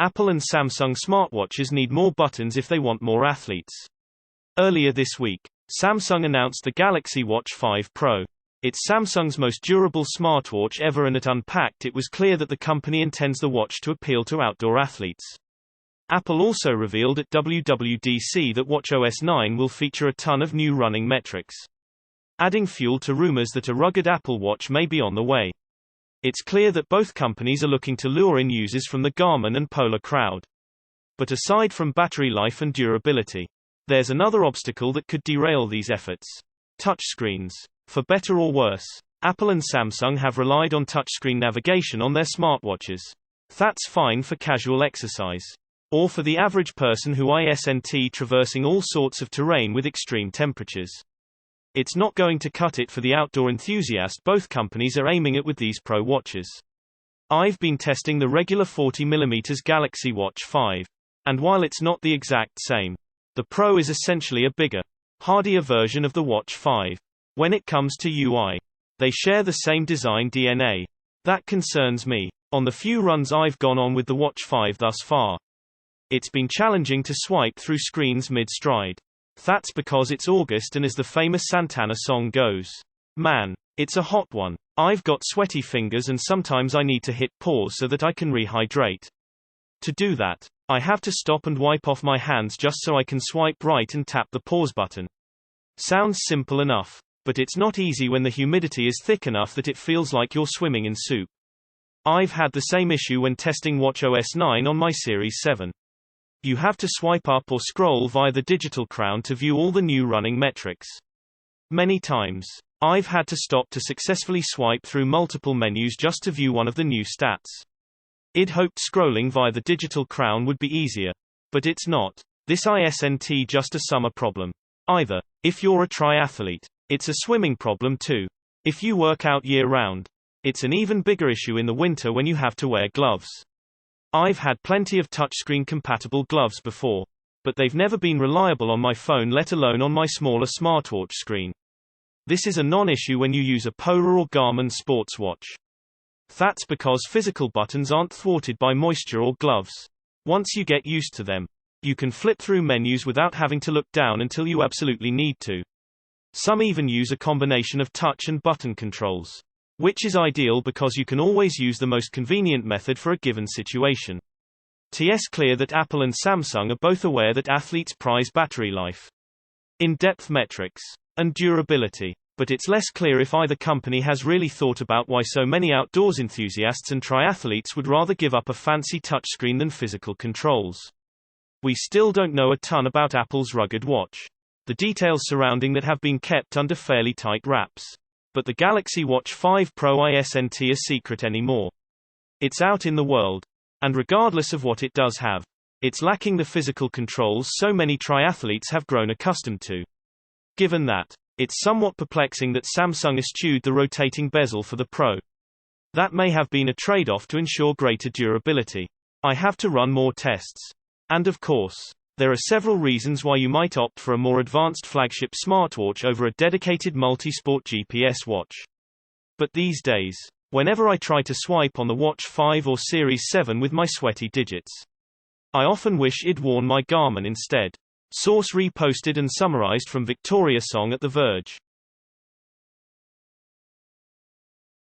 Apple and Samsung smartwatches need more buttons if they want more athletes. Earlier this week, Samsung announced the Galaxy Watch 5 Pro. It's Samsung's most durable smartwatch ever, and at Unpacked it was clear that the company intends the watch to appeal to outdoor athletes. Apple also revealed at WWDC that watchOS 9 will feature a ton of new running metrics, adding fuel to rumors that a rugged Apple Watch may be on the way. It's clear that both companies are looking to lure in users from the Garmin and Polar crowd. But aside from battery life and durability, there's another obstacle that could derail these efforts: touchscreens. For better or worse, Apple and Samsung have relied on touchscreen navigation on their smartwatches. That's fine for casual exercise, or for the average person who isn't traversing all sorts of terrain with extreme temperatures. It's not going to cut it for the outdoor enthusiast both companies are aiming at with these Pro watches. I've been testing the regular 40mm Galaxy Watch 5. And while it's not the exact same, the Pro is essentially a bigger, hardier version of the Watch 5. When it comes to UI, they share the same design DNA. That concerns me. On the few runs I've gone on with the Watch 5 thus far, it's been challenging to swipe through screens mid-stride. That's because it's August, and as the famous Santana song goes, man, it's a hot one. I've got sweaty fingers and sometimes I need to hit pause so that I can rehydrate. To do that, I have to stop and wipe off my hands just so I can swipe right and tap the pause button. Sounds simple enough, but it's not easy when the humidity is thick enough that it feels like you're swimming in soup. I've had the same issue when testing watchOS 9 on my Series 7. You have to swipe up or scroll via the digital crown to view all the new running metrics. Many times, I've had to stop to successfully swipe through multiple menus just to view one of the new stats. I'd hoped scrolling via the digital crown would be easier, but it's not. This isn't just a summer problem either. If you're a triathlete, it's a swimming problem too. If you work out year-round, it's an even bigger issue in the winter when you have to wear gloves. I've had plenty of touchscreen-compatible gloves before, but they've never been reliable on my phone, let alone on my smaller smartwatch screen. This is a non-issue when you use a Polar or Garmin sports watch. That's because physical buttons aren't thwarted by moisture or gloves. Once you get used to them, you can flip through menus without having to look down until you absolutely need to. Some even use a combination of touch and button controls, which is ideal because you can always use the most convenient method for a given situation. It's clear that Apple and Samsung are both aware that athletes prize battery life, in-depth metrics, and durability, but it's less clear if either company has really thought about why so many outdoors enthusiasts and triathletes would rather give up a fancy touchscreen than physical controls. We still don't know a ton about Apple's rugged watch. The details surrounding that have been kept under fairly tight wraps. But the Galaxy Watch 5 Pro isn't a secret anymore. It's out in the world, and regardless of what it does have, it's lacking the physical controls so many triathletes have grown accustomed to. Given that, it's somewhat perplexing that Samsung eschewed the rotating bezel for the Pro. That may have been a trade-off to ensure greater durability. I have to run more tests. And of course, there are several reasons why you might opt for a more advanced flagship smartwatch over a dedicated multi-sport GPS watch. But these days, whenever I try to swipe on the Watch 5 or Series 7 with my sweaty digits, I often wish I'd worn my Garmin instead. Source reposted and summarized from Victoria Song at The Verge.